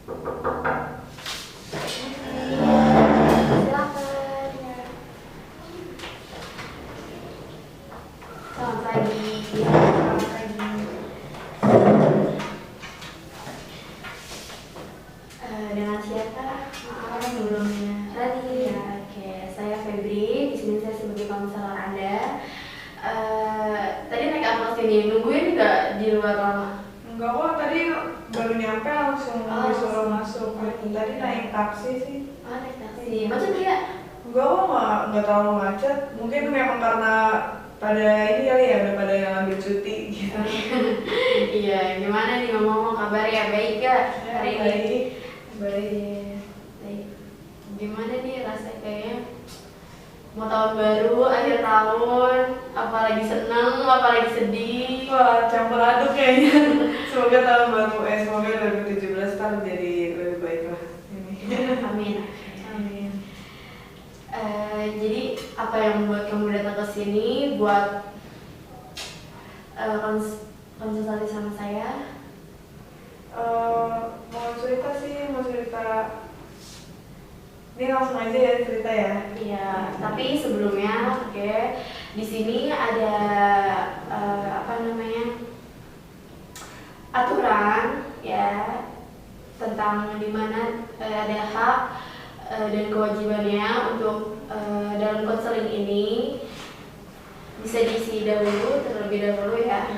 Dengan siapa? Maaf sebelumnya. Rani ya, oke. Saya Febri. Di sini saya sebagai konselor Anda. Tadi naik apa sini? Nungguin nggak di luar lama? Enggak kok, tadi baru nyampe langsung disuruh masuk. Tadi naik taksi sih. Oh, naik taksi. Macet nggak? Enggak kok, nggak terlalu macet. Mungkin memang karena pada ini kali ya, udah pada yang ambil cuti gitu. Iya, gimana nih ngomong kabar ya? Baik gak hari ini? Baik. Gimana nih rasanya kayaknya mau tahun baru, akhir tahun, apalagi seneng, apalagi sedih. Wah, campur aduk kayaknya. Semoga tahun baru, semoga 2017 tahun jadi lebih baik lah ini. Amin. Amin. Jadi apa yang membuat kamu datang ke sini buat konsultasi sama saya? Mau cerita. Ini langsung aja ya cerita ya. Iya, tapi sebelumnya, oke, di sini ada aturan ya tentang dimana ada hak dan kewajibannya untuk dalam konseling ini bisa diisi terlebih dahulu ya.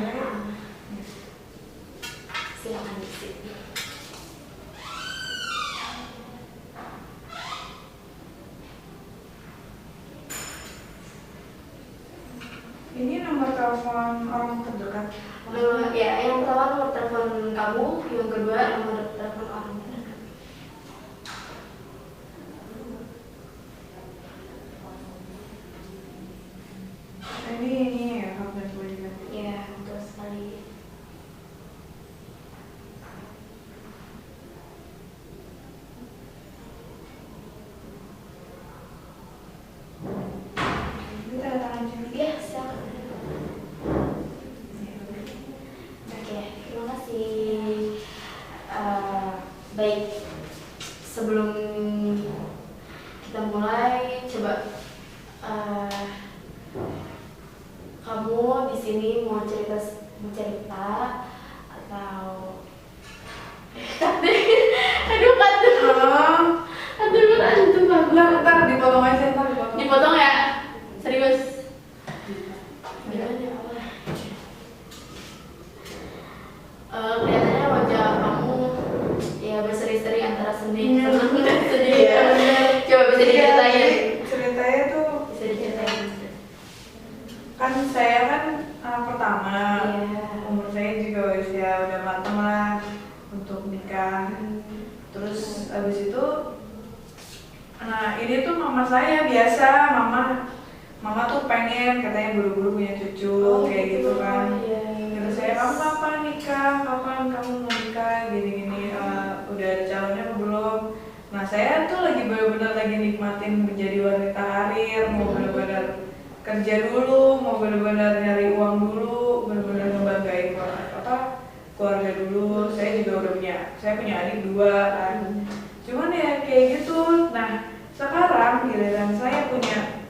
Silakan diisi. Ini nomor telepon orang terdekat. Ya, yang pertama nomor telepon kamu, yang kedua nomor telepon orang terdekat. Ini ya, hak dan kewajiban. Ya, betul sekali. Ini tanda tangan sini. Ya, silakan. Oke, terima kasih. Baik, sebelum kita mulai, coba kamu di sini mau cerita atau aduh Ntar dipotong aja, dipotong ya, serius. Gimana ya Allah? Kelihatannya wajah kamu ya berseri-seri antara senang dan sedih. Iya. Coba bisa diceritain. Ceritanya tuh Bisa diceritain. kan saya kan anak pertama. Iya. Umur saya juga usia udah matang lah untuk nikah. Terus abis itu, nah ini tuh mama saya biasa, mama tuh pengen katanya buru-buru punya cucu kayak gitu kan. Terus saya, kamu kapan nikah? Kapan kamu mau nikah? Gini-gini, udah ada calonnya apa belum? Nah saya tuh lagi benar-benar lagi nikmatin menjadi wanita karir, mau benar-benar kerja dulu, mau benar-benar nyari uang dulu, benar-benar ngebanggain keluarga dulu. Saya juga saya punya adik 2 kan. Cuman ya kayak gitu. Nah sekarang giliran saya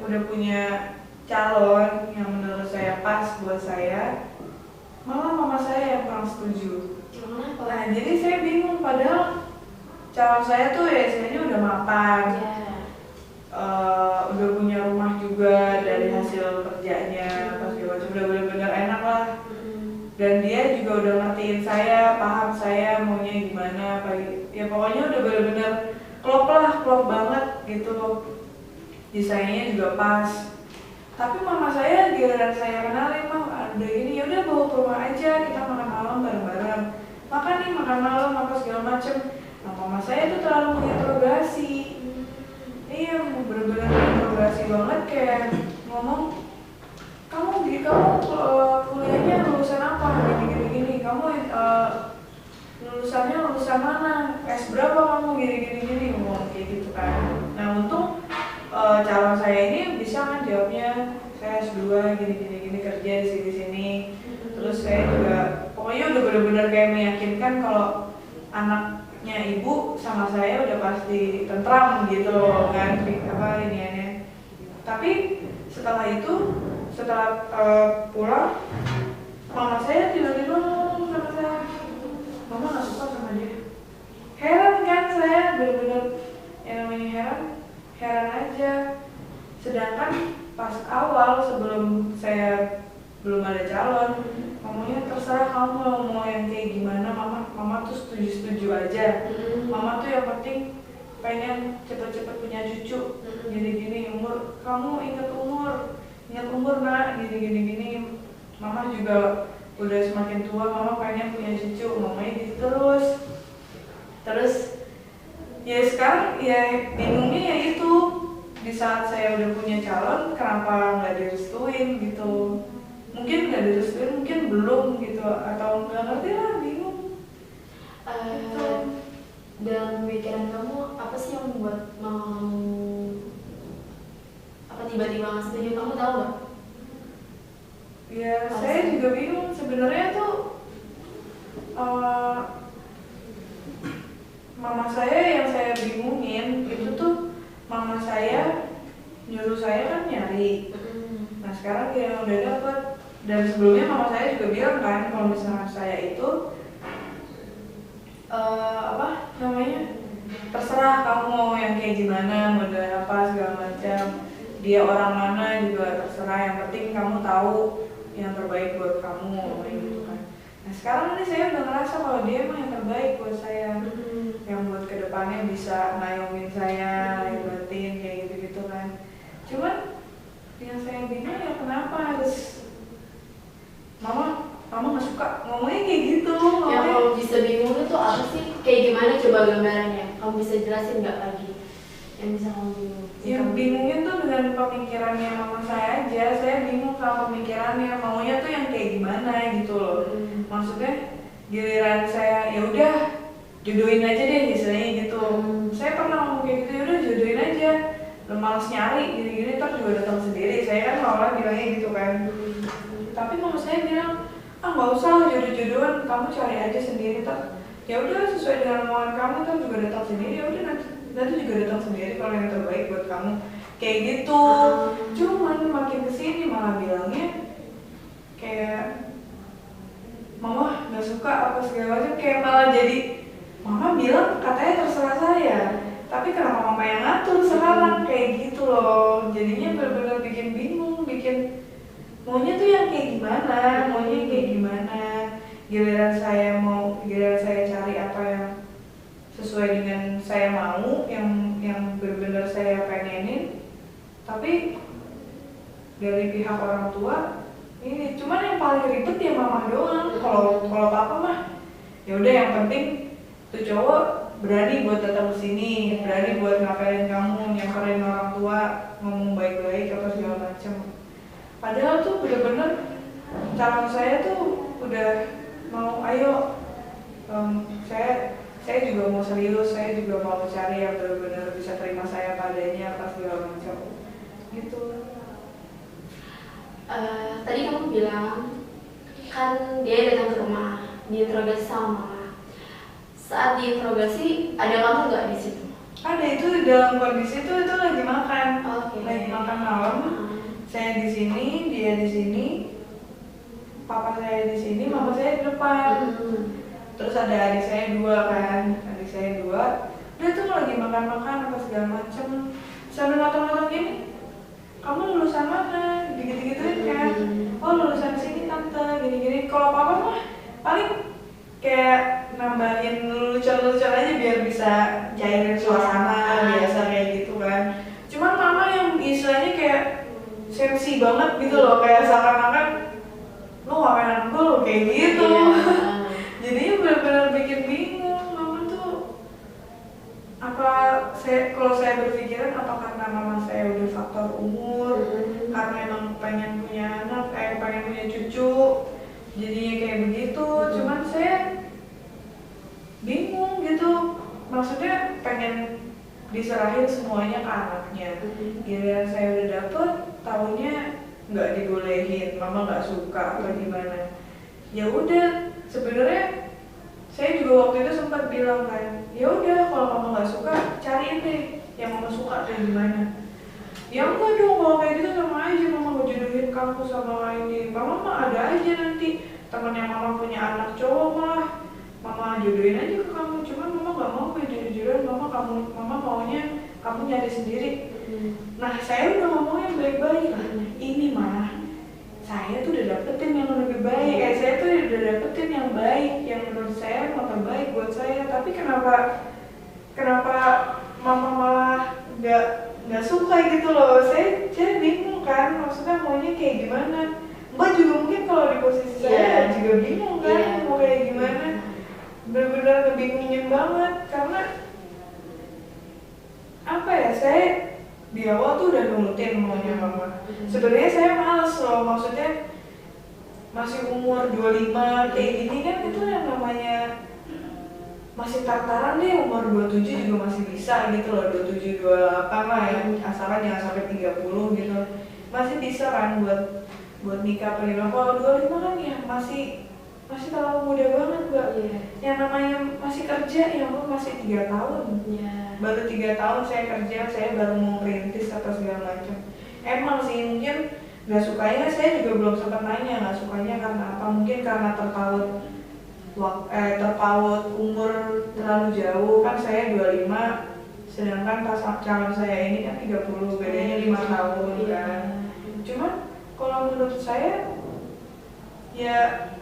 udah punya calon yang menurut saya pas buat saya, malah mama saya yang kurang setuju. Kenapa? Nah jadi saya bingung, padahal calon saya tuh ya istilahnya udah mapan, udah punya rumah juga dari hasil kerjanya, pas macam udah bener-bener enak lah. Dan dia juga udah ngertiin saya, paham saya maunya gimana, ya pokoknya udah bener-bener klop banget gitu. Desainnya juga pas. Tapi mama saya giliran saya kenalin, mah udah gini, yaudah bawa ke rumah aja, kita makan malam bareng-bareng. Makan malam apa segala macem. Nah mama saya tuh terlalu menginterogasi. Iya, bener-bener menginterogasi banget, kayak ngomong, kamu kuliahnya lulusan apa? Gini. Kamu lulusan mana? S berapa kamu? Gini. Ngomong kayak gitu kan. Nah untung calon saya ini bisa kan jawabnya, saya S2 gini kerja di sini. Terus saya juga pokoknya udah benar-benar kayak meyakinkan kalau anaknya ibu sama saya udah pasti tentram gitu kan, apa iniannya. Tapi setelah itu, setelah pulang, mama saya tiba-tiba ngomong sama saya, mama nggak suka sama dia. Heran kan saya, bener-bener yang namanya heran aja. Sedangkan pas awal sebelum saya belum ada calon, ngomongnya terserah kamu mau yang kayak gimana, mama tuh setuju aja. Mama tuh yang penting pengen cepet-cepet punya cucu, gini-gini, umur kamu ingat umur nak, gini. Mama juga udah semakin tua, mama pengen punya cucu, mamanya gitu terus ya sekarang ya bingungnya ya itu, di saat saya udah punya calon kenapa nggak direstuin gitu. Mungkin nggak direstuin, mungkin belum gitu, atau nggak ngerti lah, bingung. Gitu. Dalam pemikiran kamu apa sih yang membuat mama kamu apa tiba-tiba nggak setuju, kamu tahu nggak? Ya saya juga bingung sebenarnya tuh. Mama saya yang saya bingungin itu tuh, mama saya nyuruh saya kan nyari. Nah sekarang dia udah dapet, dan sebelumnya mama saya juga bilang kan kalau misalnya saya itu terserah kamu mau yang kayak gimana, model apa segala macam, dia orang mana juga terserah, yang penting kamu tahu yang terbaik buat kamu, kayak gitu kan. Nah sekarang ini saya udah ngerasa kalau dia emang yang terbaik buat saya, yang buat kedepannya bisa ngayongin saya, hebatin kayak gitu kan. Cuman yang saya bingung ya kenapa harus mama nggak suka ngomongnya kayak gitu. Yang kamu bisa bingung itu apa sih? Kayak gimana coba gambarannya? Kamu bisa jelasin nggak lagi? Yang bisa kamu bingung? Yang bingungnya tuh dengan pemikirannya mama saya aja. Saya bingung sama pemikirannya, maunya tuh yang kayak gimana gitu loh. Maksudnya giliran saya ya udah jodohin aja deh istilahnya gitu. Saya pernah ngomong kayak gitu, ya udah jodohin aja. Lo males nyari gini-gini ntar juga datang sendiri. Saya kan awalnya bilangnya gitu kan. Tapi mama saya bilang, nggak usah jodoh-jodohan, kamu cari aja sendiri ntar. Ya udah sesuai dengan omongan kamu ntar juga datang sendiri. Ya udah nanti juga datang sendiri kalau yang terbaik buat kamu. Kayak gitu. Cuman makin kesini malah bilangnya kayak mama nggak suka apa segala macam, kayak malah jadi mama bilang katanya terserah saya, tapi kenapa mama yang ngatur sekarang kayak gitu loh. Jadinya benar-benar bikin bingung, bikin maunya tuh yang kayak gimana, giliran saya cari apa yang sesuai dengan saya mau, yang benar-benar saya pengenin, tapi dari pihak orang tua ini cuman yang paling ribet ya mama doang. Kalau papa mah ya udah, yang penting tuh cowok berani buat datang ke sini, berani buat ngapelin kamu, nyamperin orang tua, ngomong baik-baik apa segala macam. Padahal tuh bener-bener calon saya tuh udah mau, ayo saya juga mau serius, saya juga mau cari yang benar-benar bisa terima saya padanya apa segala macam gitu. Tadi kamu bilang kan dia datang ke rumah, diinterogasi sama mama. Saat diinterogasi ada kamu nggak di situ? Ada, itu dalam kondisi itu lagi makan, lagi makan malam. Saya di sini, dia di sini, papa saya di sini, mama saya di depan. Terus ada adik saya dua kan, dia tuh lagi makan-makan apa segala macem, sambil ngotot-ngotot gini, kamu lulusan mana, gitu-gituin kan. Oh lulusan sini tante, gini-gini. Kalau papa mah paling kayak nambahin lucu-lucu aja biar bisa cairin suasana, biasa kayak gitu kan. Cuman mama yang istilahnya kayak sensi banget gitu loh, kayak seakan-akan lu ngapain anak gue lo kayak gitu. Jadinya benar-benar bikin bingung. Mama tuh kalau saya berpikiran apa karena mama saya udah faktor umur, karena emang pengen punya anak, pengen punya cucu, jadinya kayak begitu. Cuman saya bingung gitu, maksudnya pengen diserahin semuanya ke anaknya. Giliran saya udah dapet, taunya nggak dibolehin, mama nggak suka atau gimana. Ya udah, sebenarnya saya juga waktu itu sempat bilang kan, ya udah kalau mama nggak suka cariin deh yang mama suka kayak gimana. Ya enggak dong, kalau kayak gitu sama aja mama mau jodohin kamu sama ini. Mama mah ada aja nanti temennya mama punya anak cowok malah mama jodohin aja ke kamu. Cuman mama nggak mau kayak jodoh-jodohan, mama maunya kamu nyari sendiri. Nah saya udah ngomongnya baik-baik. Ini mah saya tuh udah dapetin yang lebih baik, saya tuh udah dapetin yang baik, yang menurut saya yang terbaik buat saya. Tapi kenapa mama malah nggak suka gitu loh? Saya bingung kan, maksudnya maunya kayak gimana? Mbak juga mungkin kalau di posisi saya juga bingung kan, mau kayak gimana? Benar-benar ngebingungin banget karena apa ya, saya di awal tuh udah nurutin maunya mama. Sebenarnya saya males loh, maksudnya masih umur 25 kayak gini kan, itu yang namanya masih tartaran deh, umur 27 juga masih bisa gitu loh, 27, 28 lah ya, asalkan jangan sampai 30 gitu. Masih bisa kan buat nikah apa gimana. Kalau 25 kan ya masih terlalu muda banget Mbak. Yang namanya masih kerja, ya ampun masih 3 tahun. Baru 3 tahun saya kerja, saya baru mau perintis atau segala macam. Emang sih mungkin nggak sukanya, saya juga belum sempat nanya nggak sukanya karena apa. Mungkin karena terpaut umur terlalu jauh, kan saya 25 sedangkan calon saya ini kan 30, bedanya 5 tahun kan. Cuman kalau menurut saya ya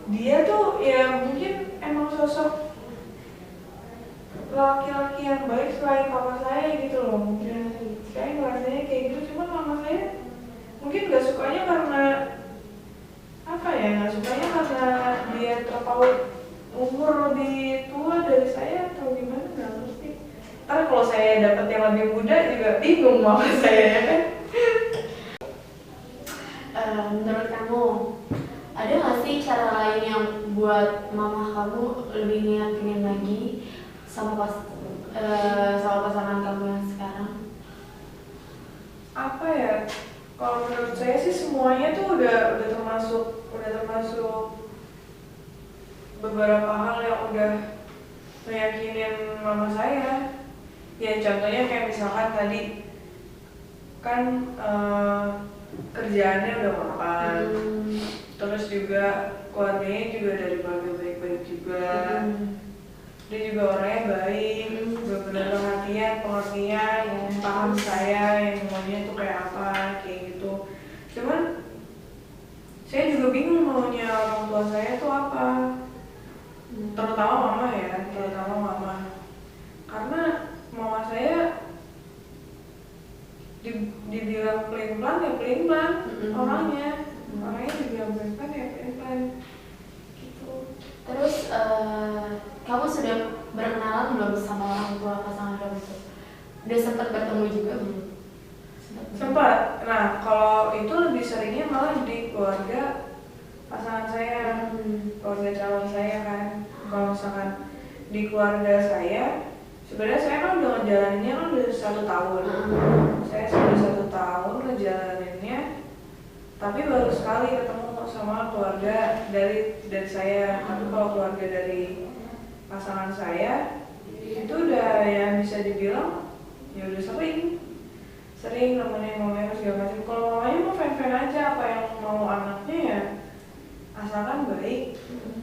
dia tuh ya mungkin emang sosok laki-laki yang baik selain papa saya gitu loh. Mungkin saya ngerasanya kayak gitu, cuman mama saya mungkin nggak sukanya karena apa ya, nggak sukanya karena dia terpaut umur lebih tua dari saya atau gimana, nggak ngerti. Karena kalau saya dapat yang lebih muda juga bingung mama saya ya kan. Menurut kamu ada nggak sih cara lain yang buat mama kamu lebih ngeyakinin lagi sama pasangan kamu yang sekarang? Apa ya, kalau menurut saya sih semuanya tuh udah termasuk beberapa hal yang udah meyakinin mama saya. Ya contohnya kayak misalkan tadi kan kerjaannya udah mapan, terus juga keluarganya juga dari keluarga baik-baik juga. Dia juga orangnya baik, benar-benar perhatian, pengertian, yang paham saya, yang maunya tuh kayak apa, kayak gitu. Cuman saya juga bingung maunya orang tua saya tuh apa, terutama mama ya, karena mama saya dibilang pelin-pelan ya pelin-pelan, orangnya dibilang pelin-pelan ya pelin-pelan gitu. Terus kamu sudah berkenalan belum sama orang tua pasangan kamu itu? Udah sempat bertemu juga belum? Sempat. Nah kalau itu lebih seringnya malah di keluarga pasangan saya, keluarga calon saya kan. Kalau misalkan di keluarga saya, sebenarnya saya kan udah ngejalaninnya kan udah 1 tahun. Saya sudah 1 tahun ngejalaninnya, tapi baru sekali ketemu sama keluarga dari saya. Tapi kalau keluarga dari pasangan saya itu udah ya bisa dibilang ya udah sering nemenin mamanya segala macam. Kalau mamanya mau fan-fan aja, apa yang mau anaknya ya asalkan baik,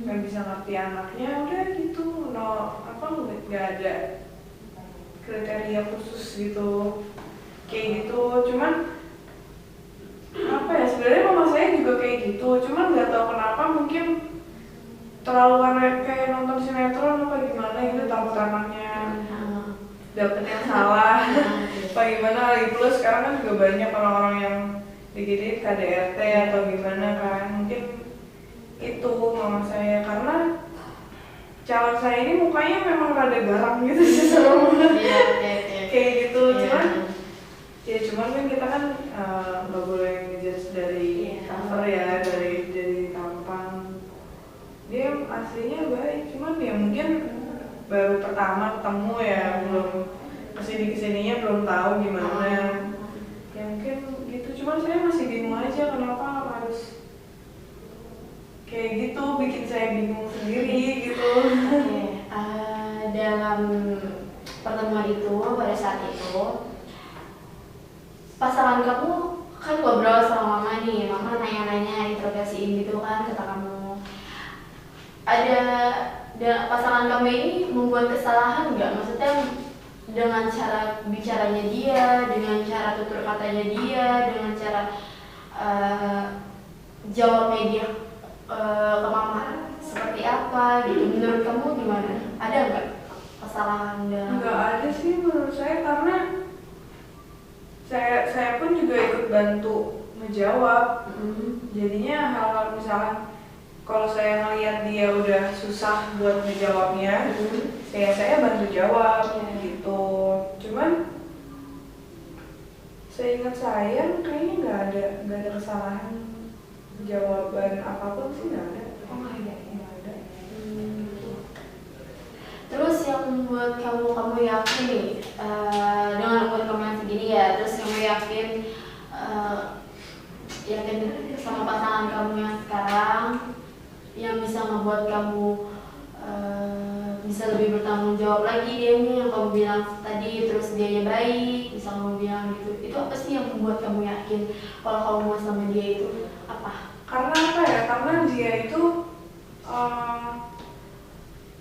nggak bisa ngerti anaknya udah gitu. Nggak ada kriteria khusus gitu kayak gitu. Cuman apa ya, sebenarnya mama saya juga kayak gitu, cuman nggak tahu kenapa, mungkin terlalu kayak nonton sinetron apa gimana gitu, takut anaknya dapet yang salah apa gimana. Lagi pula sekarang kan juga banyak orang-orang yang dikit-dikit KDRT atau gimana kan. Mungkin itu mama saya, karena calon saya ini mukanya memang rada garang gitu sih, serem kayak gitu. Cuman kan kita kan nggak boleh ngejudge dari cover ya, dari tampang. Dia aslinya baik, cuman ya mungkin baru pertama ketemu ya, belum kesininya belum tahu gimana. Ya mungkin gitu, cuman saya masih bingung aja kenapa harus kayak gitu, bikin saya bingung sendiri gitu. itu, pasangan kamu kan ngobrol sama mama nih, mama nanya-nanya, interogasiin gitu kan kata kamu. Ada pasangan kamu ini membuat kesalahan nggak? Maksudnya dengan cara bicaranya dia, dengan cara tutur katanya dia, dengan cara jawabnya dia ke mama seperti apa gitu. Menurut kamu gimana? Ada nggak kesalahan? Nggak ada sih menurut saya, karena saya pun juga ikut bantu menjawab. Jadinya hal-hal misalkan kalau saya ngeliat dia udah susah buat menjawabnya, saya bantu jawab gitu. Cuman seingat saya kayaknya nggak ada kesalahan jawaban apapun sih, nggak ada. Nggak ada. Terus yang membuat kamu yakin nih dengan umur kamu yang segini ya, terus kamu yakin sama pasangan kamu yang sekarang yang bisa membuat kamu bisa lebih bertanggung jawab lagi dianya yang kamu bilang tadi, terus dianya baik, bisa kamu bilang gitu. Itu apa sih yang membuat kamu yakin kalau kamu mau sama dia itu apa? Karena apa ya? Karena dia itu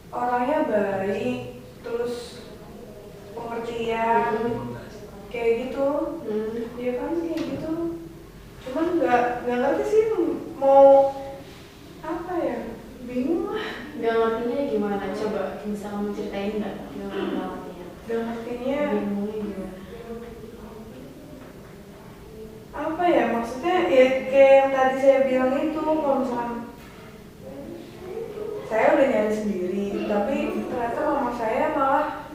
orangnya baik, terus pengertian, kayak gitu. Dia kan kayak gitu. Cuman nggak ngerti sih mau apa ya, bingung lah. Gak ngertinya gimana? Coba bisa kamu ceritain nggak? Gak ngertinya bingungnya gimana? Apa ya, maksudnya ya kayak yang tadi saya bilang itu, kalau misalkan saya udah nyari sendiri, tapi ternyata mama saya malah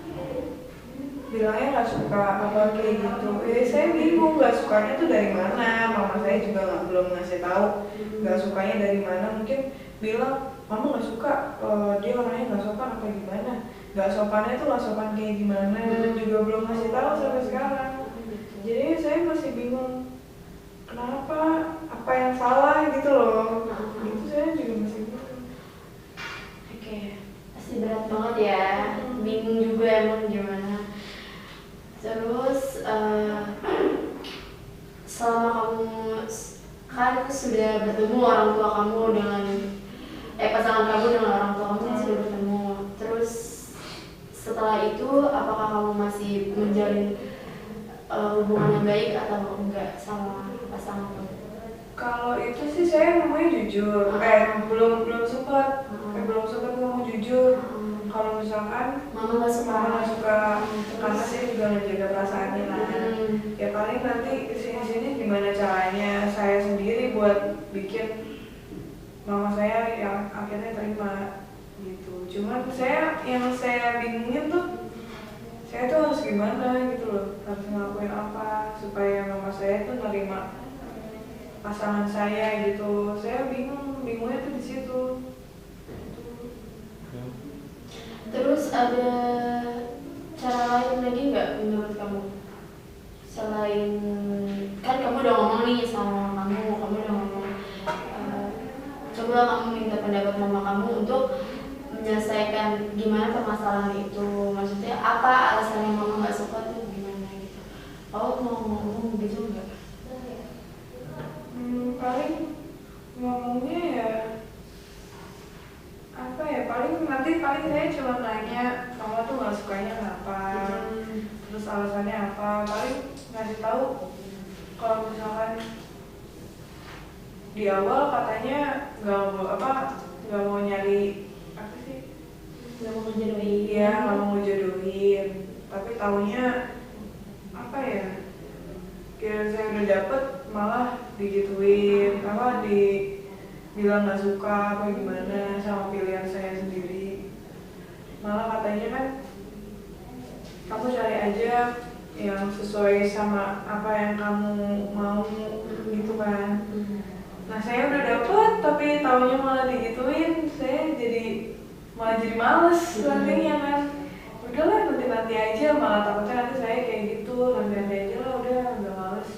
bilangnya nggak suka apa kayak gitu. Saya bingung nggak sukanya tuh dari mana. Mama saya juga belum ngasih tahu nggak sukanya dari mana. Mungkin bilang mama nggak suka dia orangnya nggak sopan apa gimana. Nggak sopannya tuh nggak sopan kayak gimana. Juga belum ngasih tahu sampai sekarang. Jadi saya masih bingung kenapa, apa yang salah gitu loh. Itu saya juga masih bingung. Oke, pasti berat banget ya. Bingung juga emang gimana. Terus selama kamu kan sudah bertemu orang tua kamu dengan pasangan kamu dengan orang tua kamu sudah bertemu. Terus setelah itu apakah kamu masih menjalin hubungan yang baik atau enggak sama pasangan kamu? Kalau itu sih saya ngomongnya jujur. Belum sempat ngomong jujur. Kalau misalkan mama nggak suka, karena saya juga menjaga perasaannya kan. Ya paling nanti kesini gimana caranya saya sendiri buat bikin mama saya yang akhirnya terima gitu. Cuman yang saya bingungin tuh, saya tuh harus gimana gitu loh, harus ngelakuin apa supaya mama saya tuh nerima pasangan saya gitu. Saya bingungnya tuh di situ. Terus ada cara lain lagi nggak menurut kamu? Selain kan kamu udah ngomong nih sama kamu udah ngomong, coba kamu minta pendapat mama kamu untuk menyelesaikan gimana permasalahan itu. Maksudnya apa alasannya mama nggak suka tuh gimana gitu? Oh mau ngomong gitu nggak? Paling ngomongnya ya apa ya, paling saya cuma nanya kamu tuh nggak sukanya kenapa, terus alasannya apa. Paling ngasih tahu kalau misalkan di awal katanya nggak mau nyari apa sih, Nggak mau ngejodohin. Iya, nggak mau ngejodohin, tapi taunya apa ya, kira saya udah dapet malah digituin, bilang nggak suka apa gimana sama pilihan saya sendiri. Malah katanya kan kamu cari aja yang sesuai sama apa yang kamu mau gitu kan. Nah saya udah dapet tapi taunya malah digituin, saya malah jadi males nantinya kan. Udahlah nanti aja, malah takutnya nanti saya kayak gitu, nanti aja lah, udah males.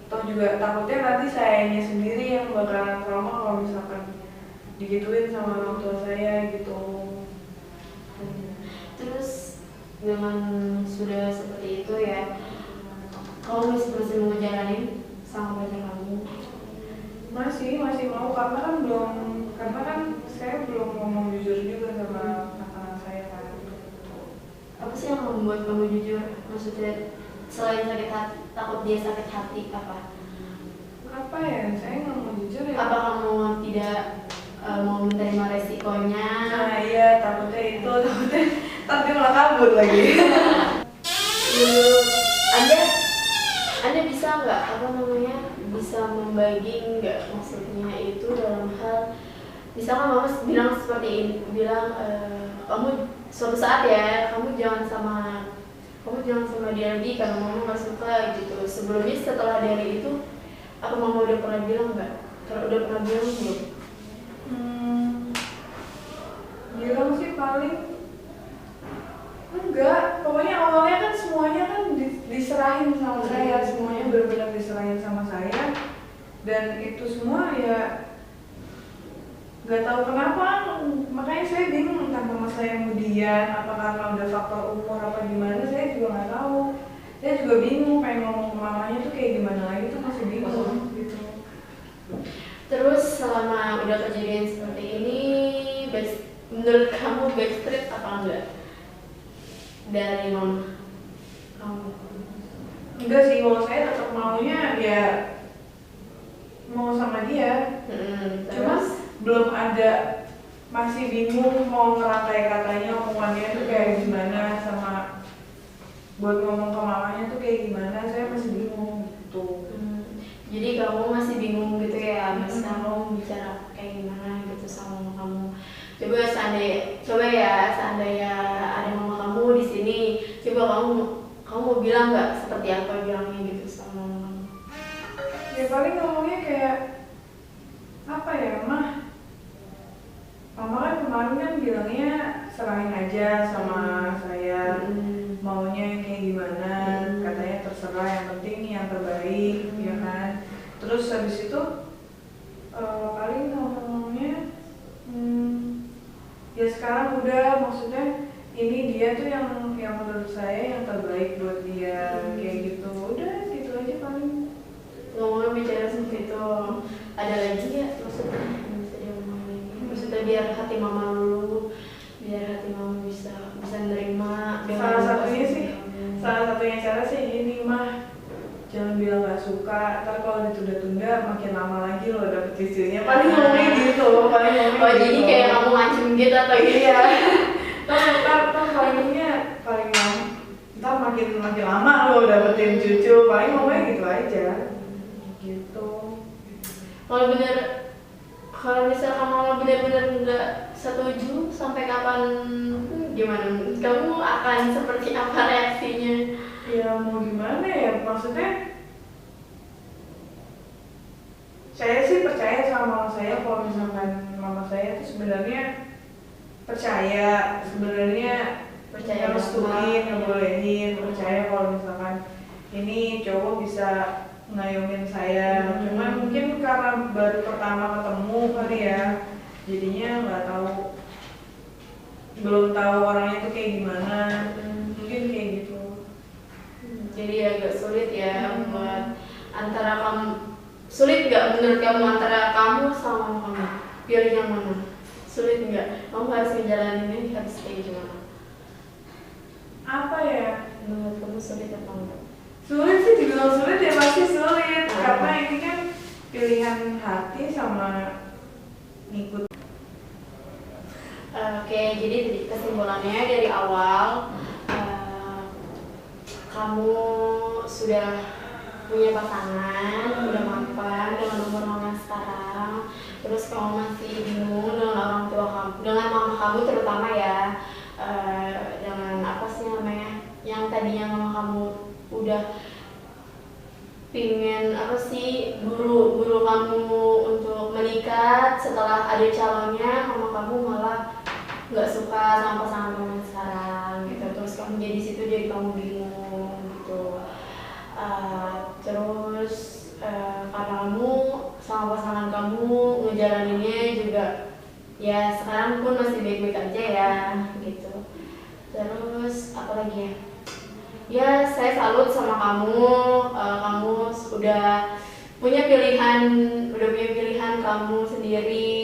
Atau juga takutnya nanti sayanya sendiri yang bakalan trauma kalau misalkan digituin sama orang tua saya gitu. Terus dengan sudah seperti itu ya, maksudnya selain sakit hati, takut dia sakit hati Apa ya, saya nggak mau jujur ya. apa kamu tidak mau menerima resikonya? Nah iya, takutnya tapi malah kabur lagi. Anda bisa nggak bisa membagi nggak, maksudnya itu dalam hal misalkan mama bilang seperti ini, kamu suatu saat ya kamu jangan sama dia lagi karena mama nggak suka gitu. Sebelumnya setelah dari itu apa mama udah pernah bilang nggak? Kalau udah pernah bilang belum? Bilang sih paling enggak, pokoknya awalnya kan semuanya kan diserahin sama saya, semuanya benar-benar diserahin sama saya, dan itu semua ya nggak tahu kenapa, makanya saya bingung entah mama saya kemudian apa karena udah faktor umur apa gimana, saya juga nggak tahu. Saya juga bingung pengen ngomong ke mamanya tuh kayak gimana lagi tuh, masih bingung gitu. Terus selama udah kejadian seperti ini, menurut kamu backstreet apa enggak dari mama kamu? Enggak sih, kalau saya tetap maunya ya mau sama dia. Cuma belum ada, masih bingung mau ngerangkai katanya, omongannya tuh kayak gimana, sama buat ngomong ke mamanya tuh kayak gimana, saya masih bingung gitu. Jadi kamu masih bingung gitu ya, Mas, kamu bicara kayak gimana gitu sama mama kamu. Coba ya seandainya ada mama kamu di sini, coba kamu bilang nggak seperti apa bilangnya gitu sama mama kamu? Ya paling ngomongnya kayak apa ya, Mama kan kemarin kan bilangnya serahin aja sama saya, maunya kayak gimana, katanya terserah, yang penting yang terbaik, ya kan. Terus habis itu paling ngomongnya ya sekarang udah, maksudnya ini dia tuh yang menurut saya yang terbaik buat dia, kayak gitu. Udah gitu aja paling. Ngomongnya bicara seperti itu. Ada lagi ya maksudnya bisa diomongin? Maksudnya biar hati mama dulu, biar hati mama bisa nerima. Salah satunya cara sih ini, jangan bilang gak suka, ntar kalau ditunda-tunda makin lama lagi lo dapet cicinya. Paling ngomongnya gitu, jadi kayak kamu ngancem gitu atau gitu? Iya. Ntar ntar makin lama lo dapetin cucu, paling ngomongnya gitu aja. Gitu. Kalau misalkan mama benar-benar nggak setuju, sampai kapan gimana? Kamu akan seperti apa reaksinya? Ya mau gimana ya, maksudnya saya sih percaya sama mama saya. Kalau misalkan mama saya itu sebenarnya percaya restuin, ngebolehin, percaya kalau misalkan ini cowok bisa ngayomin saya. Cuma mungkin karena baru pertama ketemu kali ya, jadinya nggak tahu, belum tahu orangnya tuh kayak gimana, mungkin kayak gitu. Jadi agak sulit ya buat antara kamu. Sulit nggak menurut kamu antara kamu sama kamu? Pilih yang mana? Sulit nggak? Kamu harus menjalani ini, harus kayak gimana? Apa ya? Menurut kamu sulit apa enggak? Sulit sih, dibilang sulit ya pasti sulit. Karena ini kan pilihan hati sama ngikut. Oke, jadi kesimpulannya dari awal kamu sudah punya pasangan, udah mapan dengan umur mama sekarang, terus kamu masih bingung dengan orang tua kamu, dengan mama kamu terutama ya, dengan apa sih namanya, yang tadinya mama kamu udah pingin apa sih buru kamu untuk menikah setelah ada calonnya, mama kamu malah nggak suka sama pasangan kamu sekarang gitu. Terus kamu jadi situ, jadi kamu bingung gitu. Terus karena kamu sama pasangan kamu ngejalaninnya juga ya sekarang pun masih baik-baik aja ya gitu. Terus apa lagi ya? Ya saya salut sama kamu, kamu udah punya pilihan kamu sendiri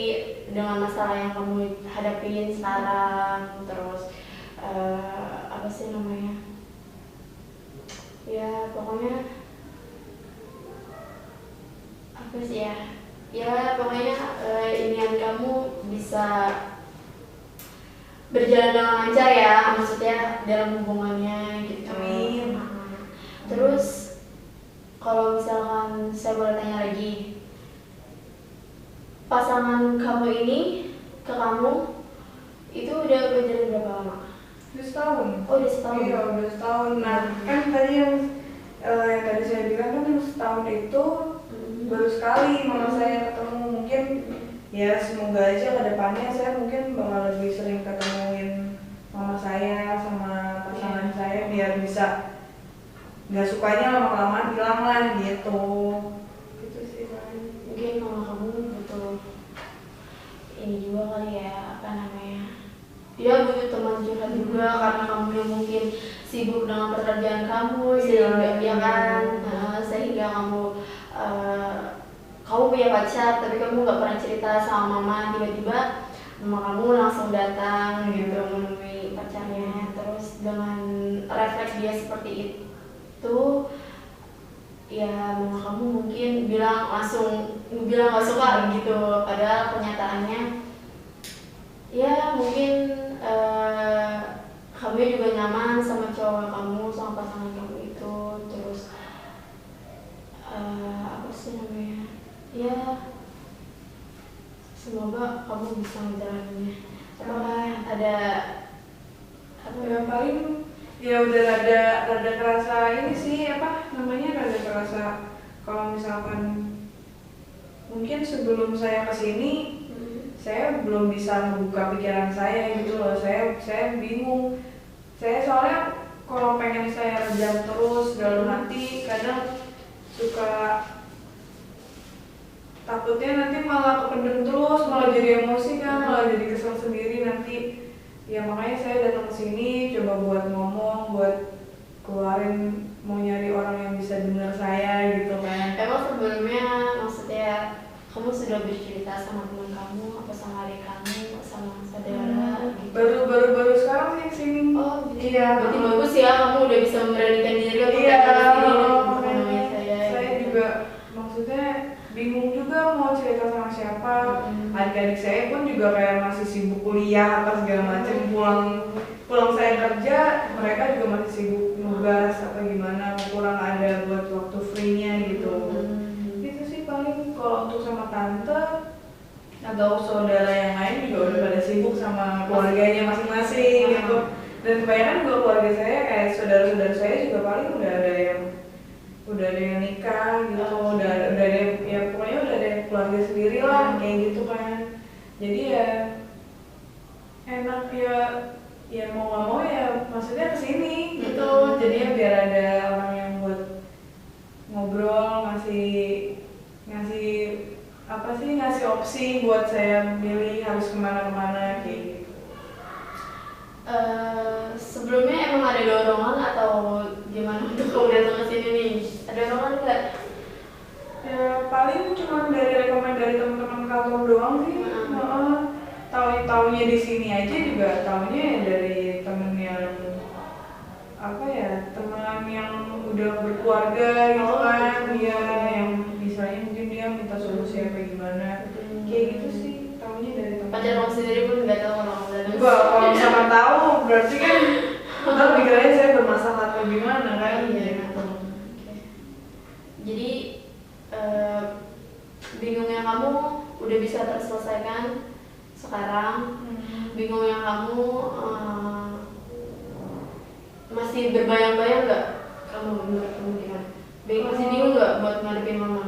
dengan masalah yang kamu hadapin sekarang. Terus apa sih namanya? Ya pokoknya apa sih ya, ya pokoknya inian kamu bisa berjalan dengan lancar ya, maksudnya dalam hubungannya gitu. Amin. Terus kalau misalkan saya boleh tanya lagi, pasangan kamu ini ke kamu itu udah berjalan berapa lama? Udah setahun. Oh udah setahun. Iya, udah setahun. Nah, kan tadi yang tadi saya bilang kan yang setahun itu baru sekali mama saya ketemu. Mungkin ya semoga aja ke depannya saya mungkin bakal lebih sering ketemuin mama saya sama pasangan saya biar bisa nggak sukanya lama-kelamaan hilang lah gitu. Gitu sih paling. Mungkin mama kamu butuh ini juga kali ya, apa namanya, dia butuh teman curhat juga karena kamu yang mungkin sibuk dengan pekerjaan kamu sehingga ya kan, sehingga kamu punya pacar tapi kamu nggak pernah cerita sama mama, tiba-tiba mama kamu langsung datang gitu menemui pacarnya, terus dengan refleks dia seperti itu ya mama kamu mungkin langsung bilang gak suka gitu, padahal kenyataannya ya mungkin kamu juga nyaman sama cowok kamu, sama pasangan kamu itu. Terus apa sih namanya, ya semoga kamu bisa menjalaninya. Apakah ada apa Ya paling ya udah rada kerasa ini sih apa namanya, rada kerasa kalau misalkan mungkin sebelum saya kesini saya belum bisa membuka pikiran saya gitu loh. Saya bingung. Saya soalnya kalau pengen saya redam terus dalam hati, kadang suka takutnya nanti malah kependem terus, malah jadi emosi kan, malah jadi kesel sendiri nanti. Ya makanya saya datang ke sini coba buat ngomong, buat keluarin, mau nyari orang yang bisa dengar saya gitu kan. Emang sebelumnya maksudnya kamu sudah bercerita sama teman kamu, apa sama adik kamu, sama saudara gitu? Baru sekarang sih kesini. Oh gitu. Iya. Berarti bagus ya, kamu udah bisa memberanikan diri untuk Iya. datang ke sini dan menemui saya. Saya gitu. juga maksudnya bingung juga mau cerita sama siapa. Adik-adik saya pun juga kayak masih sibuk kuliah apa segala macam. Pulang saya kerja, mereka juga masih sibuk nugas apa gimana, kurang ada buat waktu free-nya gitu. Itu sih paling. Kalau untuk sama tante atau saudara yang lain juga udah pada sibuk sama keluarganya masing-masing gitu. Dan kebanyakan juga keluarga saya kayak saudara-saudara saya juga paling udah ada yang nikah gitu, udah ada ya pokoknya udah ada keluarga sendiri lah kayak gitu kan. Jadi ya enak ya mau nggak mau ya maksudnya kesini gitu. Jadi ya biar ada orang yang buat ngobrol, ngasih opsi buat saya milih harus kemana-kemana kayak gitu. Sebelumnya emang ada dorongan atau gimana untuk kamu datang ke sini nih? Ada dorongan nggak? Ya paling cuma dari rekomendasi teman-teman kantor doang sih. Taunya di sini aja juga taunya ya dari temen yang apa ya, teman yang udah berkeluarga gitu kan, dia yang misalnya mungkin dia minta solusi apa gimana kayak gitu sih. Taunya dari teman. Pacar kamu sendiri pun nggak tahu kalau kamu datang. Kalau misalkan tahu berarti kan ntar pikirnya saya bermasalah atau gimana kan. Iya. Jadi bingungnya kamu udah bisa terselesaikan sekarang. Bingungnya kamu masih berbayang-bayang nggak? Menurut kamu gimana? Masih bingung nggak buat ngadepin mama?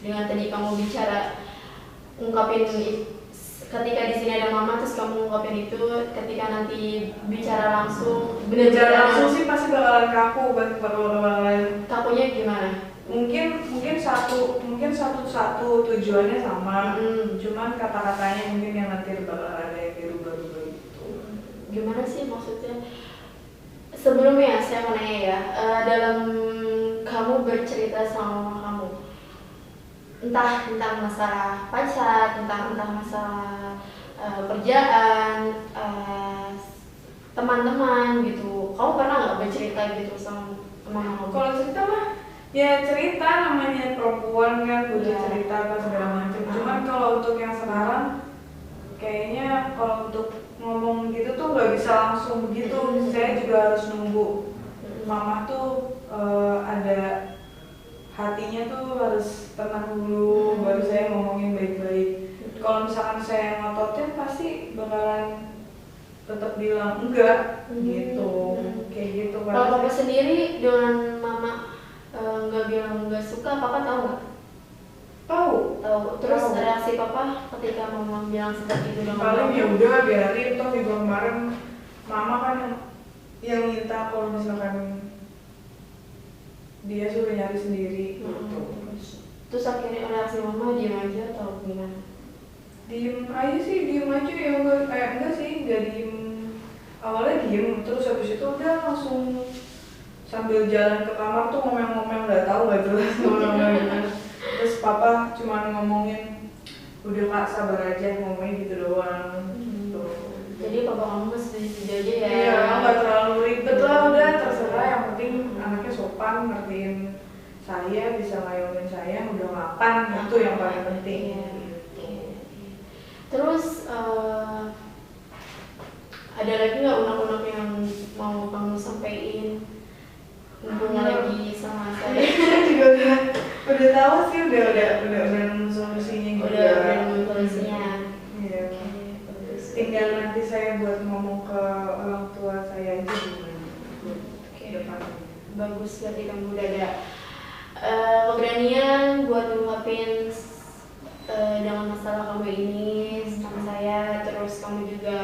Dengan tadi kamu ungkapin ketika di sini ada mama terus kamu ungkapin itu, ketika nanti bicara langsung sih pasti bakalan kaku, bakalan kakunya gimana? Mungkin satu tujuannya sama, cuman kata-katanya mungkin yang nanti bakal ada yang dirubah-rubah gitu. Gimana sih maksudnya? Sebelumnya saya mau nanya ya, dalam kamu bercerita sama mama kamu, entah masalah pacar, entah masalah kerjaan, teman-teman gitu, kamu pernah nggak bercerita gitu sama Mama kamu? Kalau cerita mah ya cerita, namanya perempuan kan butuh Iya. cerita apa segala macam. Cuman kalau untuk yang sekarang kayaknya kalau untuk ngomong gitu tuh nggak bisa langsung begitu. Saya juga harus nunggu mama tuh ada hatinya tuh harus tenang dulu baru saya ngomongin baik-baik. Kalau misalkan saya ngototin pasti bakalan tetap bilang enggak gitu, kayak gitu. Kalau papa sendiri dengan mama nggak bilang nggak suka, papa tahu nggak? Tahu. Terus Tahu. reaksi papa ketika mama bilang seperti itu dengan Paling mama? ya udah biarin, toh juga kemarin mama kan yang minta kalau misalkan dia suruh nyari sendiri gitu. Terus akhirnya reaksi mama diam aja atau gimana? Diem aja sih, diem aja ya enggak sih, enggak diem. Awalnya diem, terus habis itu udah langsung sambil jalan ke kamar tuh ngomel-ngomel, nggak tahu nggak jelas ngomel-ngomel gimana. Terus papa cuma ngomongin udah kak sabar aja, ngomongnya gitu doang. Gitu. Jadi papa kamu setuju aja ya? Iya, nggak terlalu ribet lah, udah terserah, yang penting anaknya sopan, ngertiin saya, bisa ngayomin saya, udah mapan, itu yang paling penting. Iya. Terus ada lagi nggak unek-unek yang mau kamu sampaikan? Mumpung lagi sama saya. Saya juga udah tahu sih, udah nemu solusinya juga. Udah nemu solusinya. Iya. Bagus. Tinggal nanti saya buat ngomong ke orang tua saya aja gimana. Depan. Bagus, berarti kamu udah ada keberanian buat ngungkapin dengan masalah kamu ini sama saya. Terus kamu juga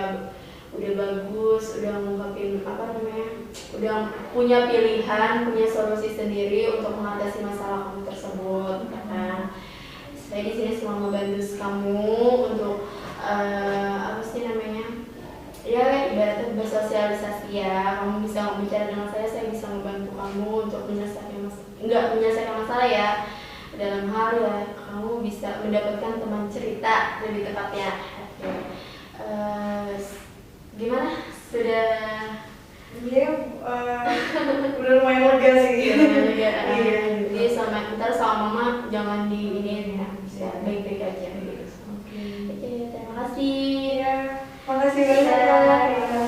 udah bagus, udah ngungkapin udah punya pilihan, punya solusi sendiri untuk mengatasi masalah kamu tersebut. Karena saya di sini semua membantu kamu untuk ya ibaratnya bersosialisasi ya. Kamu bisa bicara dengan saya bisa membantu kamu untuk menyelesaikan masalah ya. Dalam hal ya kamu bisa mendapatkan teman cerita lebih tepatnya. Gimana? Sudah? Iya, udah lumayan lega sih. Iya. Iya. Jadi ntar sama mama jangan di ini ya, bisa baik-baik aja. Oke, terima kasih. Iya, makasih banyak. Iya.